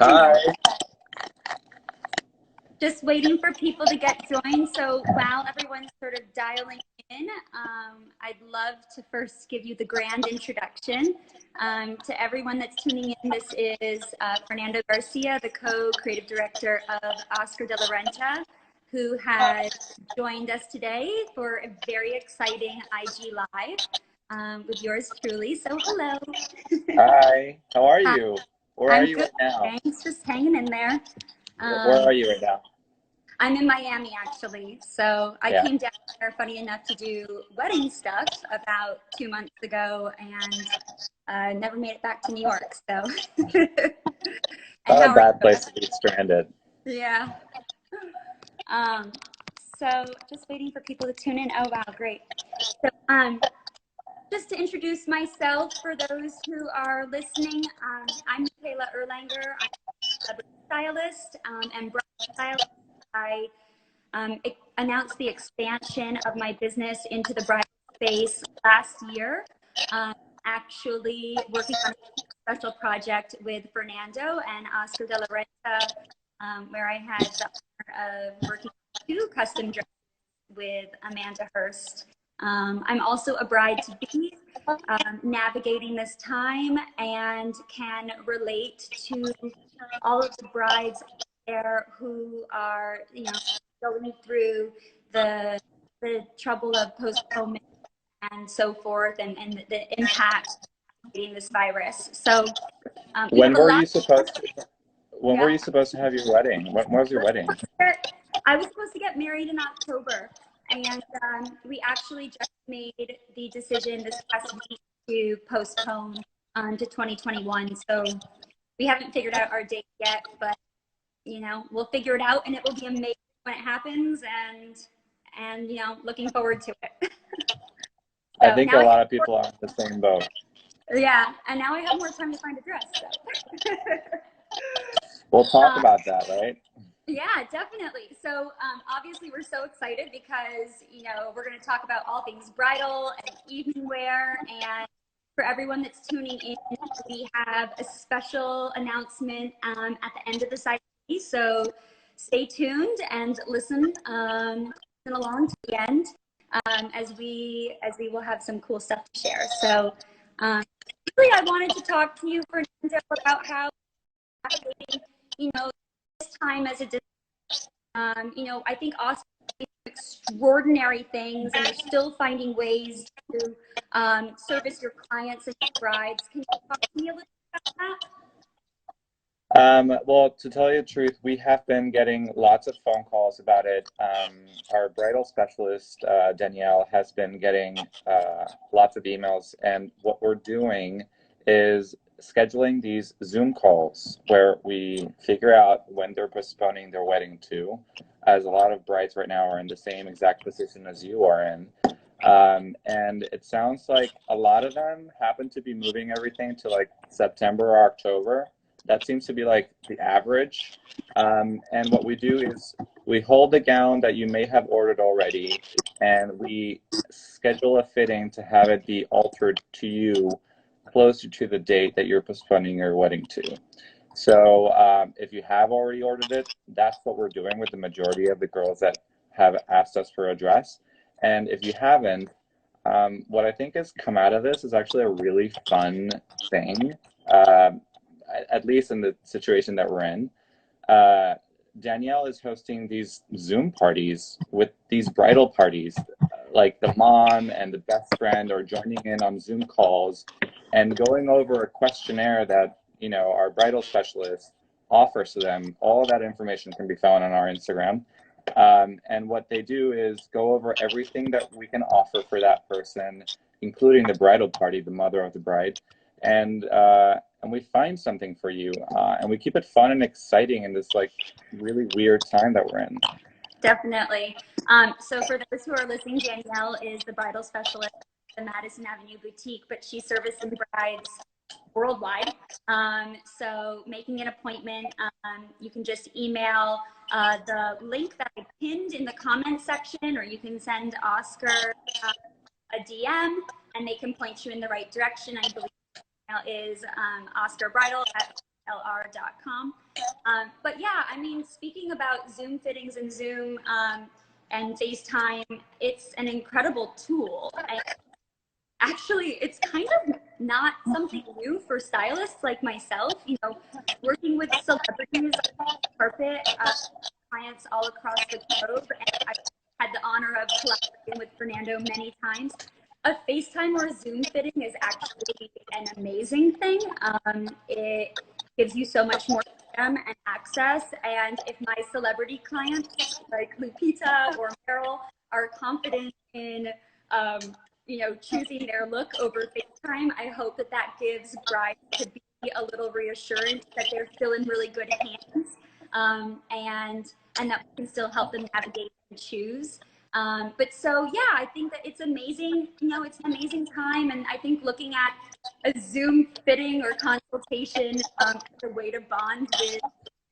afternoon. Hi. Just waiting for people to get joined. So while everyone's sort of dialing in, I'd love to first give you the grand introduction. To everyone that's tuning in, this is Fernando Garcia, the co-creative director of Oscar de la Renta, who has joined us today for a very exciting IG Live with yours truly. So hello. Hi. How are you? Where are I'm you good, right now? thanks. Just hanging in there. Where are you right now? I'm in Miami, actually. So I came down there, funny enough, to do wedding stuff about 2 months ago, and never made it back to New York. So, Not a bad place to be stranded. Yeah. So just waiting for people to tune in. Oh wow, great. So just to introduce myself for those who are listening, I'm Micaela Erlanger. I'm a stylist and bride stylist. I announced the expansion of my business into the bridal space last year, actually working on a special project with Fernando and Oscar de la Renta, where I had the honor of working on 2 custom dresses with Amanda Hurst. I'm also a bride-to-be, navigating this time, and can relate to all of the brides there who are, going through the trouble of postponement and so forth, and the impact of getting this virus. So When were you supposed to have your wedding? When was your wedding? I was supposed to get married in October, and we actually just made the decision this past week to postpone to 2021. So we haven't figured out our date yet, but we'll figure it out, and it will be amazing when it happens, and looking forward to it. I think a lot of people are in the same boat. Yeah, and now I have more time to find a dress. So. We'll talk about that, right? Yeah, definitely. So obviously we're so excited because, we're going to talk about all things bridal and evening wear. And for everyone that's tuning in, we have a special announcement at the end of the site. So stay tuned and listen along to the end as we will have some cool stuff to share. So really, I wanted to talk to you, Fernando, about how this time as a I think Oscar is doing extraordinary things, and you're still finding ways to service your clients and your brides. Can you talk to me a little bit about that? Well, to tell you the truth, we have been getting lots of phone calls about it. Our bridal specialist, Danielle, has been getting lots of emails, and what we're doing is scheduling these Zoom calls where we figure out when they're postponing their wedding to, as a lot of brides right now are in the same exact position as you are in. And it sounds like a lot of them happen to be moving everything to like September or October. That seems to be like the average. And what we do is we hold the gown that you may have ordered already, and we schedule a fitting to have it be altered to you closer to the date that you're postponing your wedding to. So if you have already ordered it, that's what we're doing with the majority of the girls that have asked us for a dress. And if you haven't, what I think has come out of this is actually a really fun thing. At least in the situation that we're in, Danielle is hosting these Zoom parties with these bridal parties. Like the mom and the best friend are joining in on Zoom calls and going over a questionnaire that, our bridal specialist offers to them. All of that information can be found on our Instagram. And what they do is go over everything that we can offer for that person, including the bridal party, the mother of the bride. And we find something for you, and we keep it fun and exciting in this like really weird time that we're in. Definitely. So for those who are listening, Danielle is the bridal specialist at the Madison Avenue Boutique, but she's servicing brides worldwide. So making an appointment, you can just email the link that I pinned in the comment section, or you can send Oscar a DM and they can point you in the right direction. I believe is Oscar Bridal at ODLR.com. But yeah, I mean, speaking about Zoom fittings and Zoom and FaceTime, it's an incredible tool. And actually, it's kind of not something new for stylists like myself. You know, working with celebrities on the carpet, clients all across the globe, and I've had the honor of collaborating with Fernando many times. A FaceTime or a Zoom fitting is actually an amazing thing. It gives you so much more freedom and access. And if my celebrity clients like Lupita or Meryl are confident in, you know, choosing their look over FaceTime, I hope that that gives brides to be a little reassurance that they're still in really good hands, and that we can still help them navigate and choose. But so, yeah, I think that it's amazing. You know, it's an amazing time. And I think looking at a Zoom fitting or consultation as a way to bond with,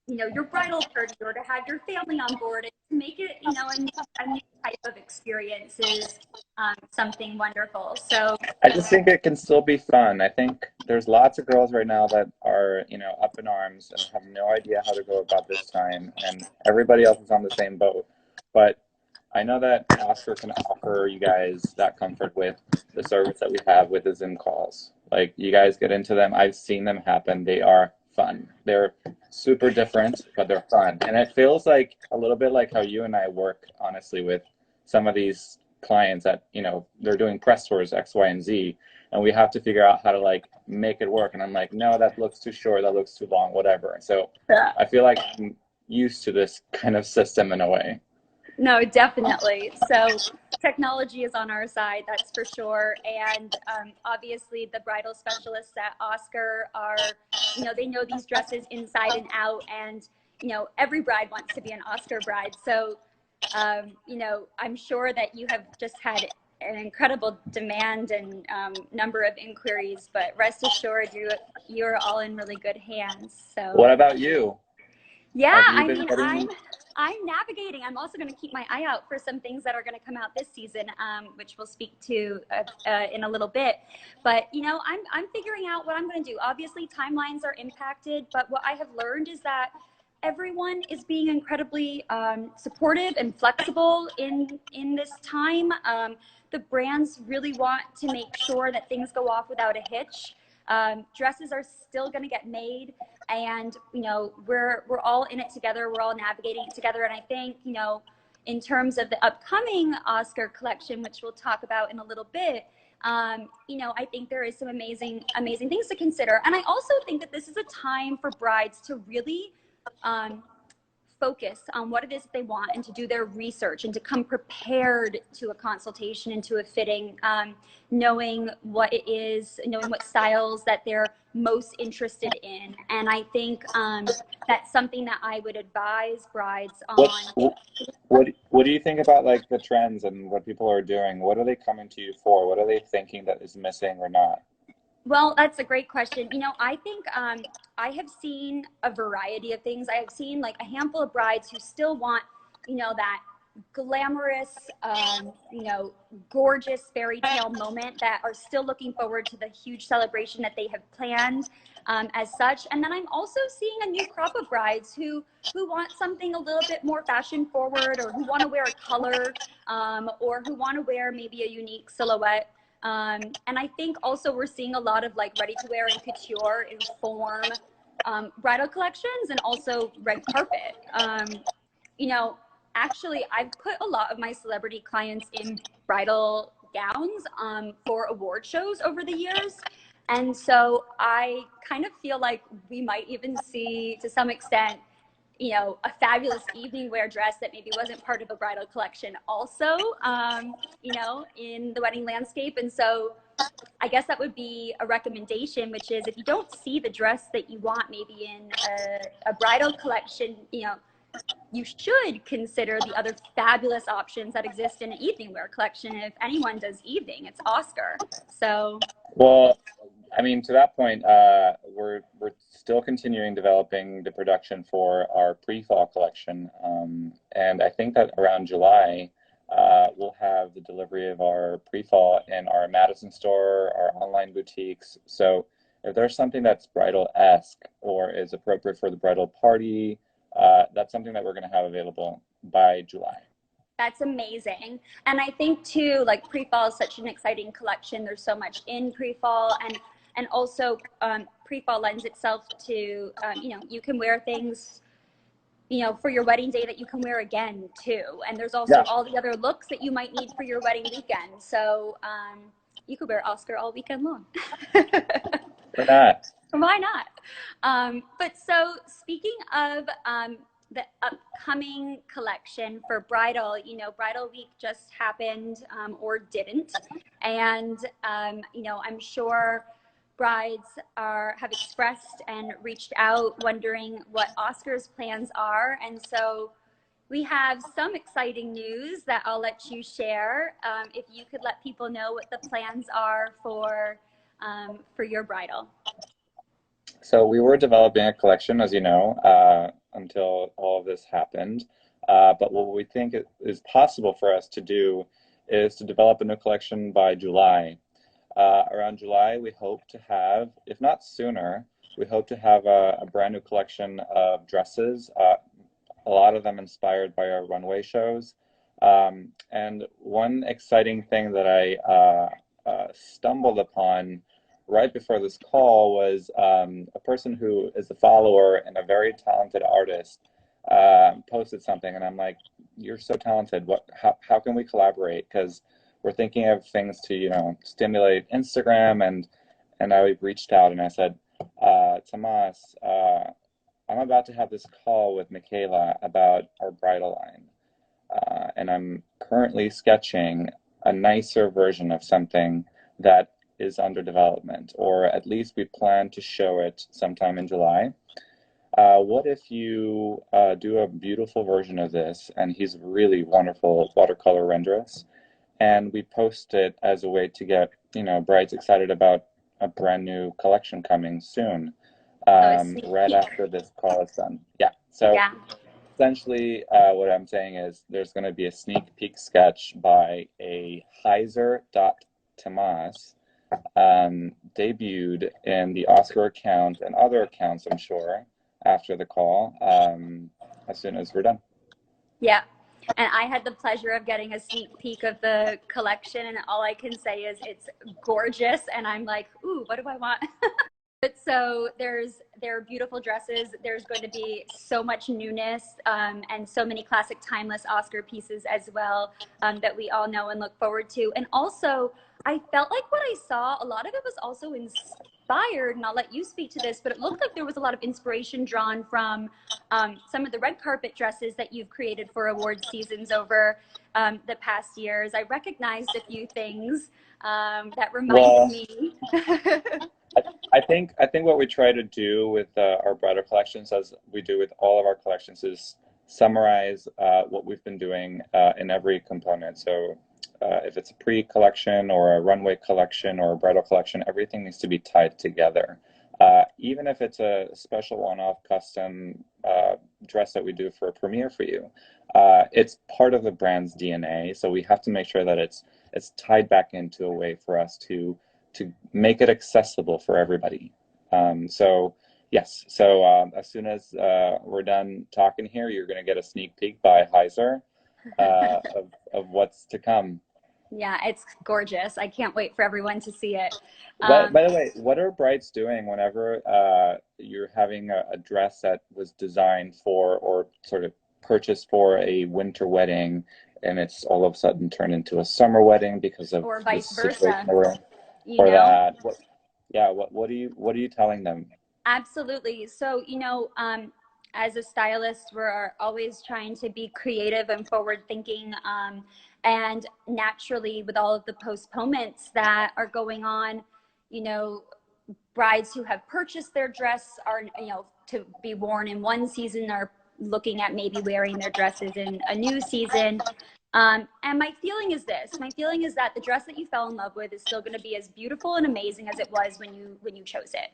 you know, your bridal party or to have your family on board and to make it, you know, a new type of experience is something wonderful. So I just think it can still be fun. I think there's lots of girls right now that are, you know, up in arms and have no idea how to go about this time, and everybody else is on the same boat. But I know that Oscar can offer you guys that comfort with the service that we have with the Zoom calls. Like, you guys get into them. I've seen them happen. They are fun. They're super different, but they're fun. And it feels like a little bit like how you and I work, honestly, with some of these clients that, you know, they're doing press tours X, Y, and Z, and we have to figure out how to like make it work. And I'm like, no, that looks too short, that looks too long, whatever. So yeah. I feel like I'm used to this kind of system in a way. No, definitely. So technology is on our side, that's for sure. And obviously the bridal specialists at Oscar are, you know, they know these dresses inside and out. And, you know, every bride wants to be an Oscar bride. So, you know, I'm sure that you have just had an incredible demand and number of inquiries, but rest assured you're all in really good hands. So what about you? yeah, Have you I been mean, getting... I'm navigating. I'm also going to keep my eye out for some things that are going to come out this season, which we'll speak to in a little bit. But you know, I'm figuring out what I'm going to do. Obviously, timelines are impacted, but what I have learned is that everyone is being incredibly supportive and flexible in this time. The brands really want to make sure that things go off without a hitch. Dresses are still going to get made, and you know, we're all in it together, we're all navigating it together. And I think, you know, in terms of the upcoming Oscar collection, which we'll talk about in a little bit, you know, I think there is some amazing things to consider. And I also think that this is a time for brides to really focus on what it is that they want and to do their research and to come prepared to a consultation and to a fitting, knowing what it is, knowing what styles that they're most interested in. And I think that's something that I would advise brides on. What do you think about like the trends and what people are doing? What are they coming to you for? What are they thinking that is missing or not? Well, that's a great question. You know, I think I have seen a variety of things. I have seen like a handful of brides who still want, you know, that glamorous, you know, gorgeous fairy tale moment, that are still looking forward to the huge celebration that they have planned as such. And then I'm also seeing a new crop of brides who want something a little bit more fashion forward, or who want to wear a color, or who want to wear maybe a unique silhouette. And I think also we're seeing a lot of like ready to wear and couture inform bridal collections, and also red carpet. You know, actually, I've put a lot of my celebrity clients in bridal gowns for award shows over the years. And so I kind of feel like we might even see, to some extent, you know, a fabulous evening wear dress that maybe wasn't part of a bridal collection also, you know, in the wedding landscape. And so I guess that would be a recommendation, which is if you don't see the dress that you want maybe in a bridal collection, you know, you should consider the other fabulous options that exist in an evening wear collection. If anyone does evening, it's Oscar. So, well, I mean, to that point, we're still continuing developing the production for our pre-fall collection, and I think that around July we'll have the delivery of our pre-fall in our Madison store, our online boutiques. So if there's something that's bridal-esque or is appropriate for the bridal party, that's something that we're going to have available by July. That's amazing. And I think too, like pre-fall is such an exciting collection. There's so much in pre-fall, and also pre-fall lends itself to, you know, you can wear things, you know, for your wedding day that you can wear again too. And there's also all the other looks that you might need for your wedding weekend. So you could wear Oscar all weekend long. Why not? Why not? But so speaking of the upcoming collection for bridal, you know, bridal week just happened or didn't. And, you know, I'm sure brides have expressed and reached out wondering what Oscar's plans are. And so we have some exciting news that I'll let you share. If you could let people know what the plans are for your bridal. So we were developing a collection, as you know, until all of this happened. But what we think is possible for us to do is to develop a new collection by July. Around July, we hope to have, if not sooner, we hope to have a brand new collection of dresses, a lot of them inspired by our runway shows. And one exciting thing that I stumbled upon right before this call was a person who is a follower and a very talented artist posted something, and I'm like, you're so talented. How can we collaborate? Because we're thinking of things to, you know, stimulate Instagram, and I reached out and I said, Tomas, I'm about to have this call with Micaela about our bridal line, and I'm currently sketching a nicer version of something that is under development, or at least we plan to show it sometime in July. What if you do a beautiful version of this, and he's really wonderful watercolor renderers, and we post it as a way to get, you know, brides excited about a brand new collection coming soon, right after this call is done. Yeah. So essentially, what I'm saying is there's going to be a sneak peek sketch by a Heiser.Tomas, debuted in the Oscar account and other accounts, I'm sure, after the call, as soon as we're done. Yeah. And I had the pleasure of getting a sneak peek of the collection, and all I can say is it's gorgeous. And I'm like, ooh, what do I want? But so there are beautiful dresses. There's going to be so much newness, and so many classic timeless Oscar pieces as well, that we all know and look forward to. And also, I felt like what I saw, a lot of it was also inspired, and I'll let you speak to this, but it looked like there was a lot of inspiration drawn from some of the red carpet dresses that you've created for award seasons over the past years. I recognized a few things that reminded me. I think what we try to do with our bridal collections, as we do with all of our collections, is summarize what we've been doing in every component. So if it's a pre-collection or a runway collection or a bridal collection, everything needs to be tied together. Even if it's a special one-off custom dress that we do for a premiere for you, it's part of the brand's DNA. So we have to make sure that it's tied back into a way for us to make it accessible for everybody. So yes, so as soon as we're done talking here, you're going to get a sneak peek by Heiser of what's to come. Yeah, it's gorgeous. I can't wait for everyone to see it. By the way, what are brides doing whenever you're having a dress that was designed for or sort of purchased for a winter wedding, and it's all of a sudden turned into a summer wedding because of or vice versa, or that? What are you telling them? Absolutely. So, you know, as a stylist, we're always trying to be creative and forward thinking. And naturally, with all of the postponements that are going on, you know, brides who have purchased their dress are, you know, to be worn in one season are looking at maybe wearing their dresses in a new season. And my feeling is that the dress that you fell in love with is still going to be as beautiful and amazing as it was when you chose it.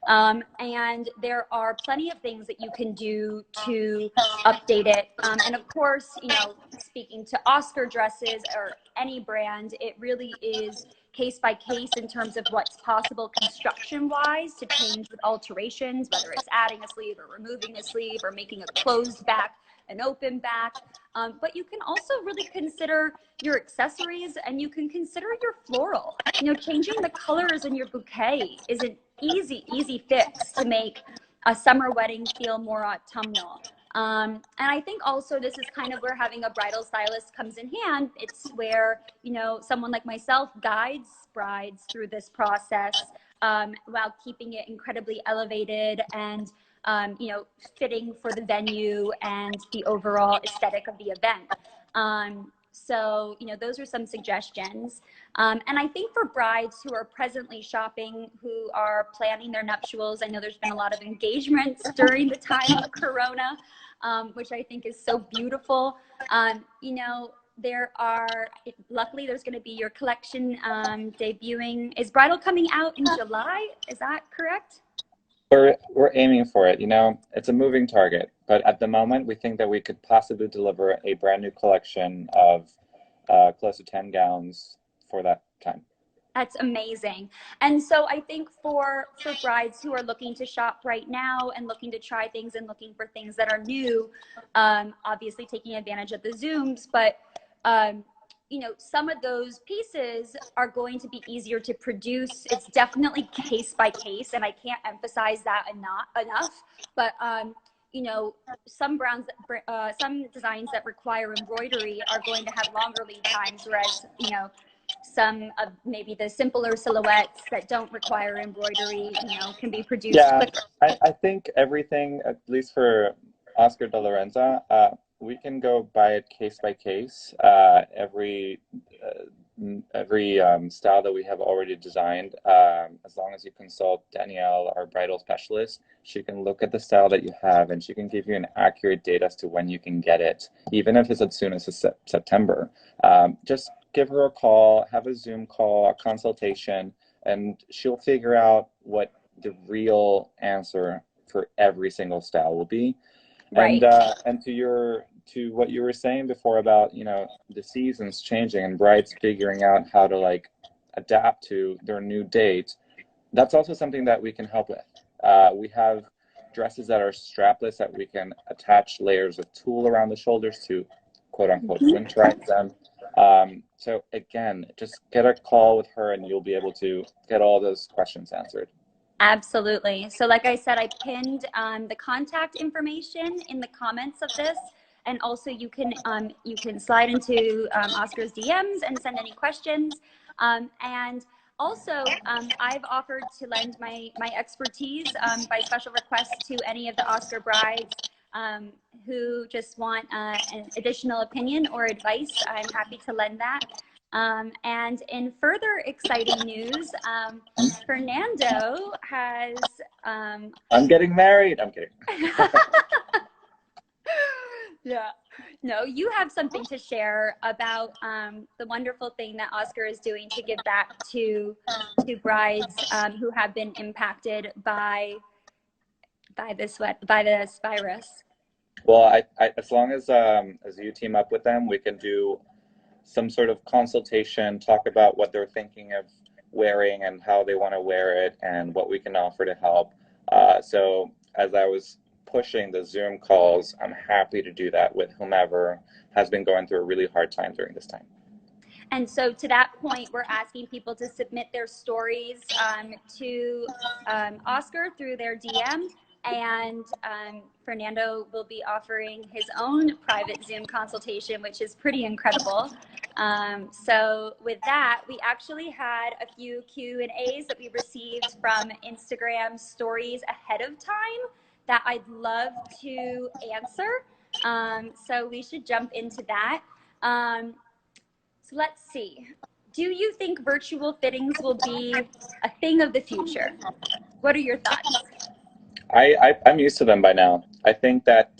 And there are plenty of things that you can do to update it. And of course, you know, speaking to Oscar dresses or any brand, it really is case by case in terms of what's possible construction-wise to change with alterations, whether it's adding a sleeve or removing a sleeve or making a closed back, an open back. But you can also really consider your accessories, and you can consider your floral. You know, changing the colors in your bouquet is an easy fix to make a summer wedding feel more autumnal. And I think also this is kind of where having a bridal stylist comes in hand. It's where, you know, someone like myself guides brides through this process while keeping it incredibly elevated and you know, fitting for the venue and the overall aesthetic of the event. So, you know, those are some suggestions. And I think for brides who are presently shopping, who are planning their nuptials, I know there's been a lot of engagements during the time of Corona, which I think is so beautiful. You know, there are, luckily there's going to be your collection debuting. Is bridal coming out in July? Is that correct? We're aiming for it. You know, it's a moving target, but at the moment, we think that we could possibly deliver a brand new collection of close to 10 gowns for that time. That's amazing. And so I think for brides who are looking to shop right now and looking to try things and looking for things that are new, obviously taking advantage of the Zooms, but you know, some of those pieces are going to be easier to produce. It's definitely case by case, and I can't emphasize that enough. But you know, some designs that require embroidery are going to have longer lead times, whereas, you know, some of maybe the simpler silhouettes that don't require embroidery, you know, can be produced quicker. I think everything, at least for Oscar de la Renta, we can go by it case by case. Every style that we have already designed, as long as you consult Danielle, our bridal specialist, she can look at the style that you have and she can give you an accurate date as to when you can get it, even if it's as soon as September. Just give her a call, have a Zoom call, a consultation, and she'll figure out what the real answer for every single style will be. Right. And to what you were saying before about, you know, the seasons changing and brides figuring out how to like adapt to their new date, that's also something that we can help with. We have dresses that are strapless that we can attach layers of tulle around the shoulders to quote unquote winterize them. So again, just get a call with her and you'll be able to get all those questions answered. Absolutely. So like I said, I pinned the contact information in the comments of this. And also you can slide into Oscar's DMs and send any questions. And also, I've offered to lend my expertise by special request to any of the Oscar brides who just want an additional opinion or advice. I'm happy to lend that. And in further exciting news, Fernando has... I'm getting married. I'm kidding. Yeah. No, you have something to share about the wonderful thing that Oscar is doing to give back to brides who have been impacted by this virus. Well, I as long as you team up with them, we can do some sort of consultation, talk about what they're thinking of wearing and how they want to wear it and what we can offer to help. So as I was pushing the Zoom calls, I'm happy to do that with whomever has been going through a really hard time during this time. And so to that point, we're asking people to submit their stories to Oscar through their DM, and Fernando will be offering his own private Zoom consultation, which is pretty incredible. So with that, we actually had a few Q&As that we received from Instagram stories ahead of time that I'd love to answer. So we should jump into that. So let's see. Do you think virtual fittings will be a thing of the future? What are your thoughts? I'm used to them by now. I think that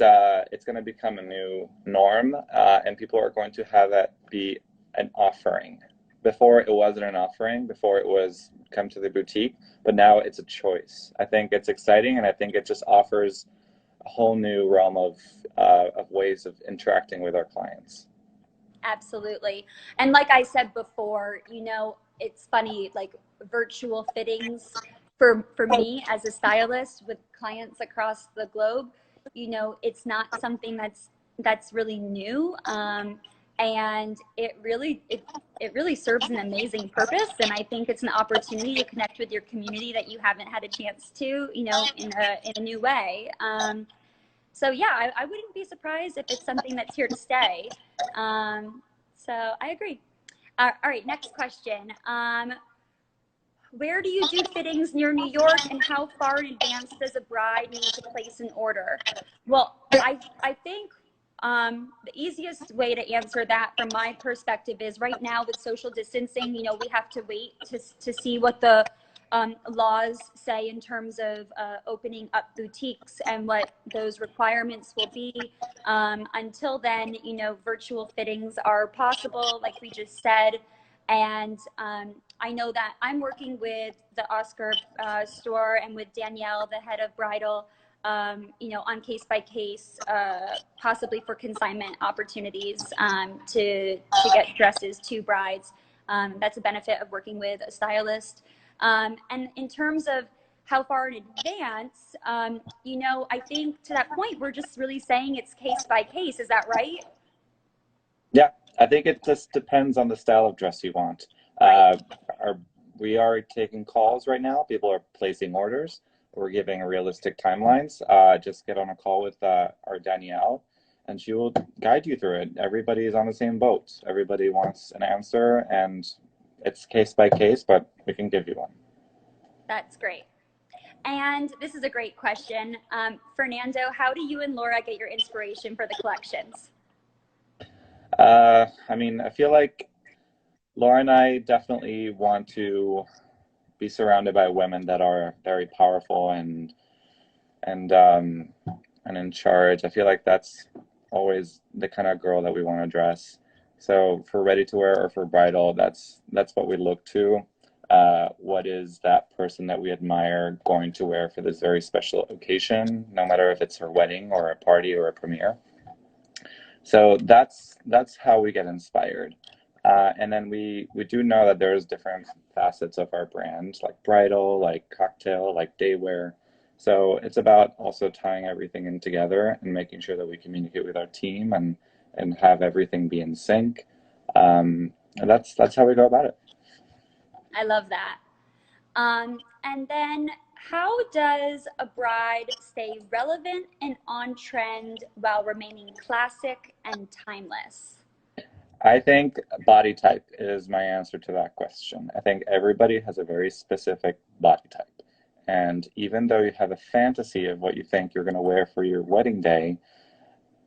it's going to become a new norm, and people are going to have that be an offering. Before it wasn't an offering, before it was come to the boutique, but now it's a choice. I think it's exciting, and I think it just offers a whole new realm of ways of interacting with our clients. Absolutely. And like I said before, you know, it's funny, like virtual fittings for me as a stylist with clients across the globe, you know, it's not something that's really new. And it really serves an amazing purpose. And I think it's an opportunity to connect with your community that you haven't had a chance to, you know, in a new way. So yeah, I wouldn't be surprised if it's something that's here to stay. So I agree. All right, next question. Where do you do fittings near New York, and how far in advance does a bride need to place an order? Well, I think the easiest way to answer that from my perspective is right now with social distancing, you know, we have to wait to see what the laws say in terms of opening up boutiques and what those requirements will be. Until then, you know, virtual fittings are possible, like we just said. And I know that I'm working with the Oscar store and with Danielle, the head of Bridal, you know, on case by case, possibly for consignment opportunities to get dresses to brides. That's a benefit of working with a stylist. And in terms of how far in advance, you know, I think to that point, we're just really saying it's case by case. Is that right? Yeah, I think it just depends on the style of dress you want. Right. We are taking calls right now. People are placing orders. We're giving realistic timelines. Just get on a call with our Danielle, and she will guide you through it. Everybody is on the same boat. Everybody wants an answer, and it's case by case, but we can give you one. That's great. And this is a great question. Fernando, how do you and Laura get your inspiration for the collections? I mean, I feel like Laura and I definitely want to be surrounded by women that are very powerful and um, and in charge. I feel like that's always the kind of girl that we want to dress. So for ready to wear or for bridal, that's what we look to. What is that person that we admire going to wear for this very special occasion, no matter if it's her wedding or a party or a premiere. So that's how we get inspired. And then we do know that there's different facets of our brand, like bridal, like cocktail, like day wear. So it's about also tying everything in together and making sure that we communicate with our team and have everything be in sync. And that's how we go about it. I love that. And then how does a bride stay relevant and on trend while remaining classic and timeless? I think body type is my answer to that question. I think everybody has a very specific body type. And even though you have a fantasy of what you think you're going to wear for your wedding day,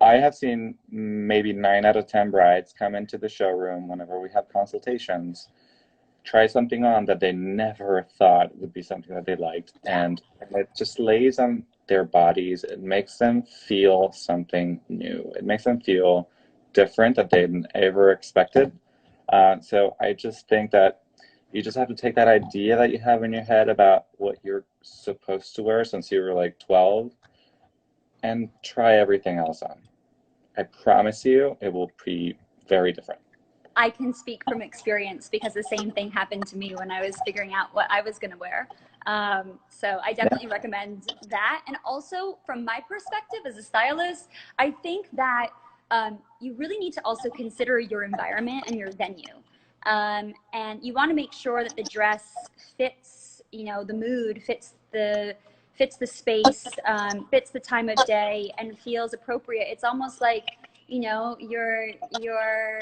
I have seen maybe 9 out of 10 brides come into the showroom whenever we have consultations, try something on that they never thought would be something that they liked. And it just lays on their bodies. It makes them feel something new. It makes them feel different that they ever expected. So I just think that you just have to take that idea that you have in your head about what you're supposed to wear since you were like 12 and try everything else on. I promise you it will be very different. I can speak from experience because the same thing happened to me when I was figuring out what I was going to wear. So I definitely recommend that. And also from my perspective as a stylist, I think that you really need to also consider your environment and your venue. And you want to make sure that the dress fits, you know, the mood, fits the space, fits the time of day, and feels appropriate. It's almost like, you know, you're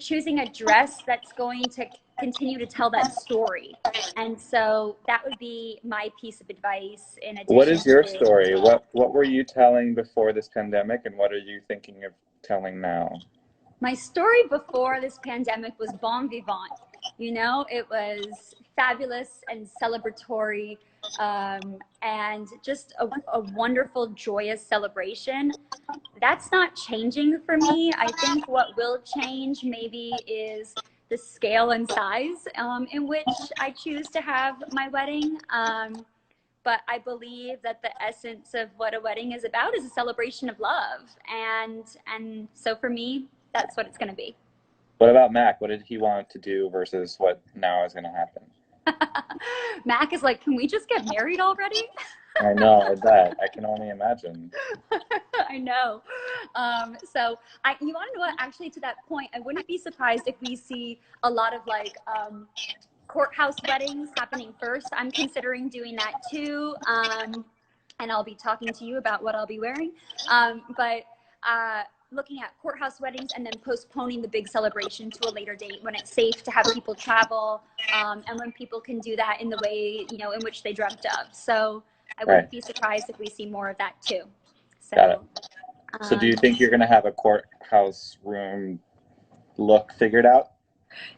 choosing a dress that's going to continue to tell that story. And so that would be my piece of advice in What addition is your to story? What were you telling before this pandemic, and what are you thinking of telling now? my story before this pandemic was bon vivant. You know, it was fabulous and celebratory, and just a wonderful, joyous celebration. That's not changing for me. I think what will change maybe is the scale and size in which I choose to have my wedding. But I believe that the essence of what a wedding is about is a celebration of love. And so for me, that's what it's going to be. What about Mac? What did he want to do versus what now is going to happen? Mac is like, can we just get married already? I know, I bet. I can only imagine. I know. You want to know what, actually, to that point, I wouldn't be surprised if we see a lot of like courthouse weddings happening first. I'm considering doing that too. And I'll be talking to you about what I'll be wearing. But looking at courthouse weddings and then postponing the big celebration to a later date when it's safe to have people travel, and when people can do that in the way, you know, in which they dreamt of. So I wouldn't be surprised if we see more of that too. So, got it. So do you think you're going to have a courthouse room look figured out?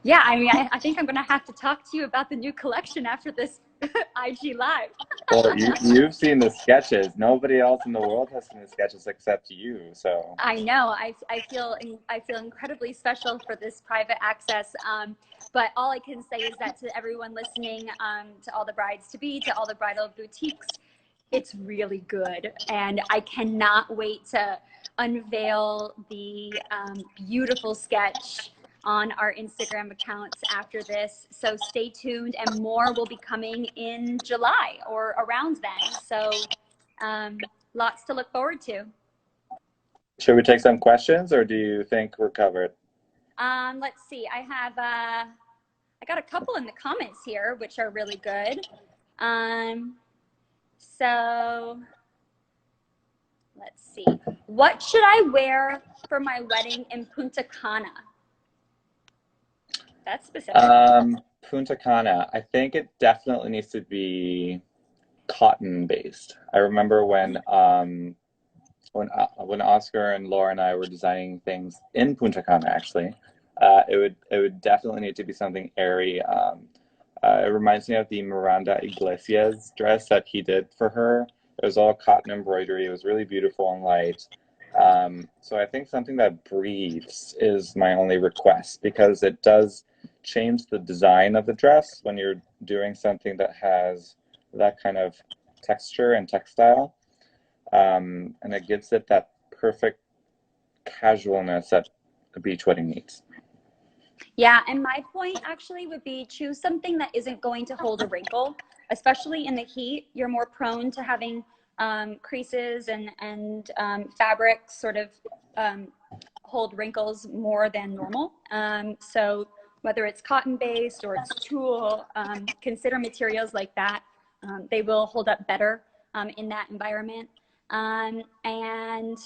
Yeah, I mean, I think I'm going to have to talk to you about the new collection after this IG Live. Well, you've seen the sketches. Nobody else in the world has seen the sketches except you. So I know. I feel incredibly special for this private access. But all I can say is that to everyone listening, to all the brides-to-be, to all the bridal boutiques, it's really good. And I cannot wait to unveil the beautiful sketch on our Instagram accounts after this. So stay tuned, and more will be coming in July or around then. So lots to look forward to. should we take some questions, or do you think we're covered? Let's see. I got a couple in the comments here, which are really good. So let's see. What should I wear for my wedding in Punta Cana? That's specific. Punta Cana, I think it definitely needs to be cotton based. I remember when Oscar and Laura and I were designing things in Punta Cana, actually, it would definitely need to be something airy. It reminds me of the Miranda Iglesias dress that he did for her. It was all cotton embroidery. It was really beautiful and light. So I think something that breathes is my only request, because it does change the design of the dress when you're doing something that has that kind of texture and textile. And it gives it that perfect casualness that a beach wedding needs. Yeah, and my point actually would be choose something that isn't going to hold a wrinkle, especially in the heat. You're more prone to having creases and fabrics sort of hold wrinkles more than normal. So whether it's cotton based or it's tulle, consider materials like that. They will hold up better in that environment. And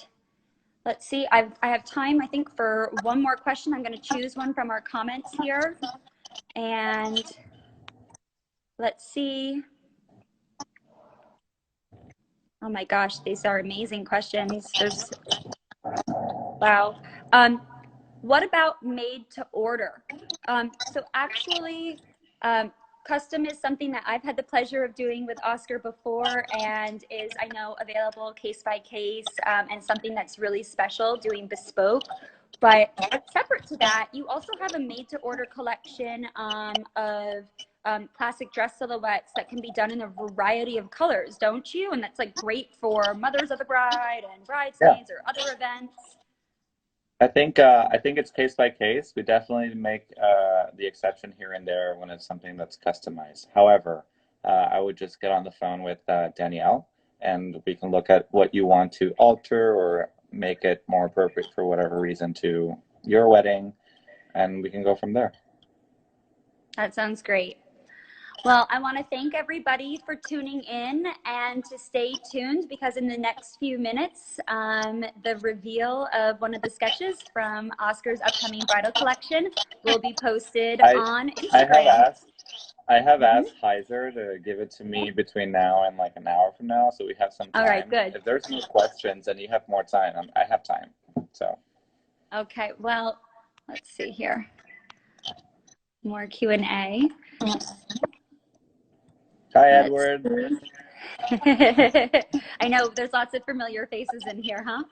let's see, I have time, I think, for one more question. I'm going to choose one from our comments here. And let's see. Oh my gosh, these are amazing questions. Wow. What about made to order? So actually, custom is something that I've had the pleasure of doing with Oscar before, and is, I know, available case by case, and something that's really special, doing bespoke. But separate to that, you also have a made to order collection of classic dress silhouettes that can be done in a variety of colors, don't you? And that's like great for mothers of the bride and bridesmaids or other events. I think it's case by case. We definitely make the exception here and there when it's something that's customized. However, I would just get on the phone with Danielle, and we can look at what you want to alter or make it more appropriate for whatever reason to your wedding, and we can go from there. That sounds great. Well, I want to thank everybody for tuning in, and to stay tuned, because in the next few minutes, the reveal of one of the sketches from Oscar's upcoming bridal collection will be posted on Instagram. I have asked Heiser to give it to me between now and like an hour from now, so we have some time. All right, good. If there's no questions and you have more time, I have time. So. Okay. Well, let's see here. More Q&A. Hi, Edward. I know there's lots of familiar faces in here, huh?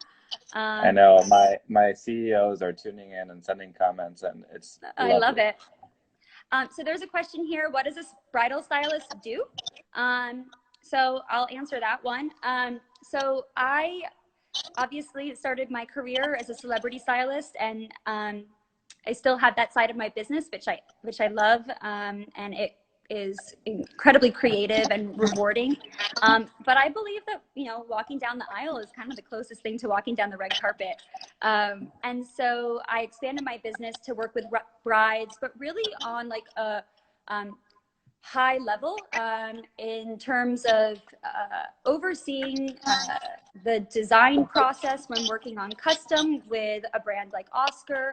I know my CEOs are tuning in and sending comments, and it's lovely. I love it. So there's a question here. What does a bridal stylist do? So I'll answer that one. So I obviously started my career as a celebrity stylist, and I still have that side of my business, which I love, and it is incredibly creative and rewarding. But I believe that, you know, walking down the aisle is kind of the closest thing to walking down the red carpet. And so I expanded my business to work with brides, but really on like a high level, in terms of overseeing the design process when working on custom with a brand like Oscar.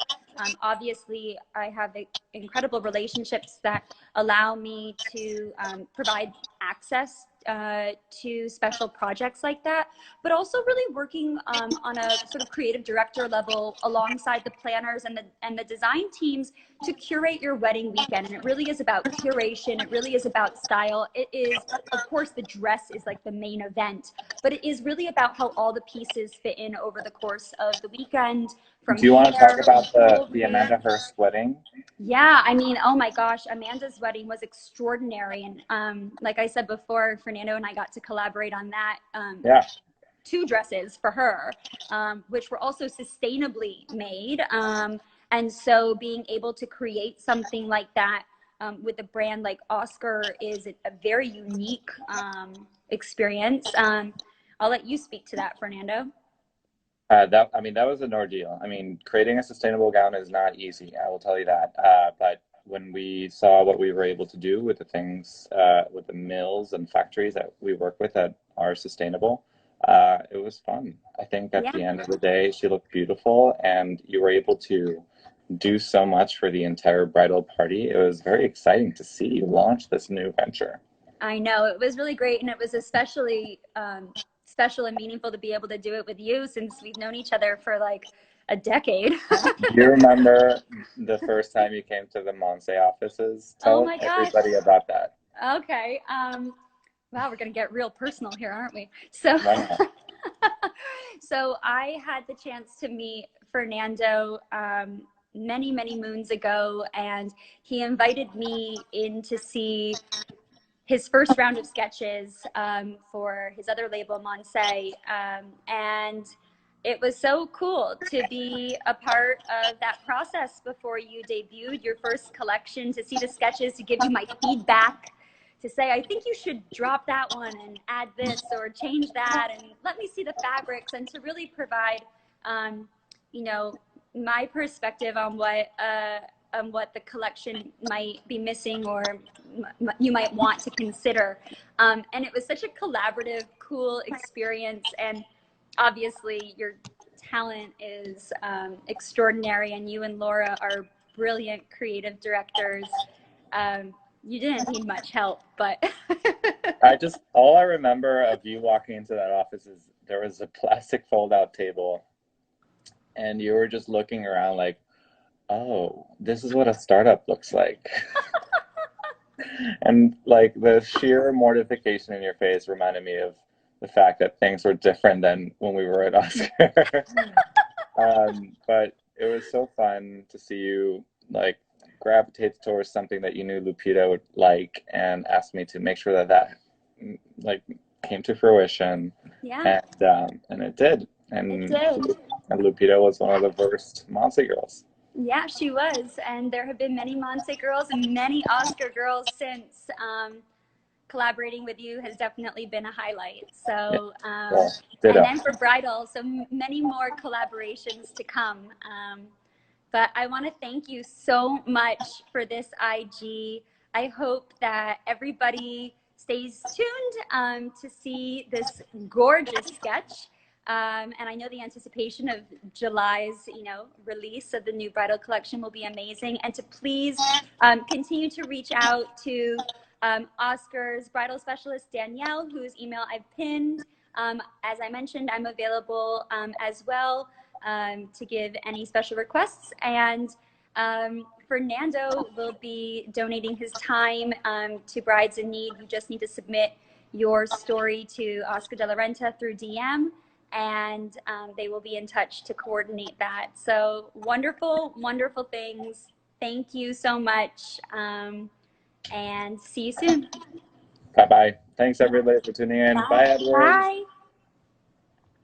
Obviously, I have incredible relationships that allow me to provide access to special projects like that, but also really working on a sort of creative director level alongside the planners and the design teams to curate your wedding weekend. And it really is about curation. It really is about style. It is, of course, the dress is like the main event, but it is really about how all the pieces fit in over the course of the weekend. Do you want to talk about the Amanda Hurst wedding? Yeah, I mean, oh my gosh, Amanda's wedding was extraordinary. And like I said before, Fernando and I got to collaborate on that. Yeah. 2 dresses for her, which were also sustainably made. And so being able to create something like that with a brand like Oscar is a very unique experience. I'll let you speak to that, Fernando. That was an ordeal. I mean, creating a sustainable gown is not easy, I will tell you that. But when we saw what we were able to do with the things, with the mills and factories that we work with that are sustainable, it was fun. I think at the end of the day, she looked beautiful, and you were able to do so much for the entire bridal party. It was very exciting to see you launch this new venture. I know, it was really great, and it was especially special and meaningful to be able to do it with you, since we've known each other for like a decade. Do you remember the first time you came to the Monse offices? Tell everybody about that. Okay. Wow, we're gonna get real personal here, aren't we? So, so I had the chance to meet Fernando many, many moons ago, and he invited me in to see his first round of sketches for his other label, Monse, and it was so cool to be a part of that process before you debuted your first collection, to see the sketches, to give you my feedback, to say, I think you should drop that one and add this or change that, and let me see the fabrics, and to really provide, you know, my perspective on what the collection might be missing or you might want to consider. And it was such a collaborative, cool experience. And obviously your talent is extraordinary, and you and Laura are brilliant creative directors. You didn't need much help, but all I remember of you walking into that office is there was a plastic fold-out table, and you were just looking around like, oh, this is what a startup looks like. And like the sheer mortification in your face reminded me of the fact that things were different than when we were at Oscar. But it was so fun to see you like gravitate towards something that you knew Lupita would like, and ask me to make sure that like came to fruition. Yeah. And it did. And Lupita was one of the first Monse girls. Yeah, she was. And there have been many Monse girls and many Oscar girls since. Collaborating with you has definitely been a highlight. So, and then for Bridal, so many more collaborations to come. But I want to thank you so much for this IG. I hope that everybody stays tuned to see this gorgeous sketch. And I know the anticipation of July's, you know, release of the new bridal collection will be amazing. And to please continue to reach out to Oscar's bridal specialist, Danielle, whose email I've pinned. As I mentioned, I'm available as well to give any special requests. And Fernando will be donating his time to brides in need. You just need to submit your story to Oscar de la Renta through DM, and they will be in touch to coordinate that. So wonderful, wonderful things. Thank you so much. And see you soon. Bye-bye. Thanks everybody for tuning in. Bye, Edward. Bye.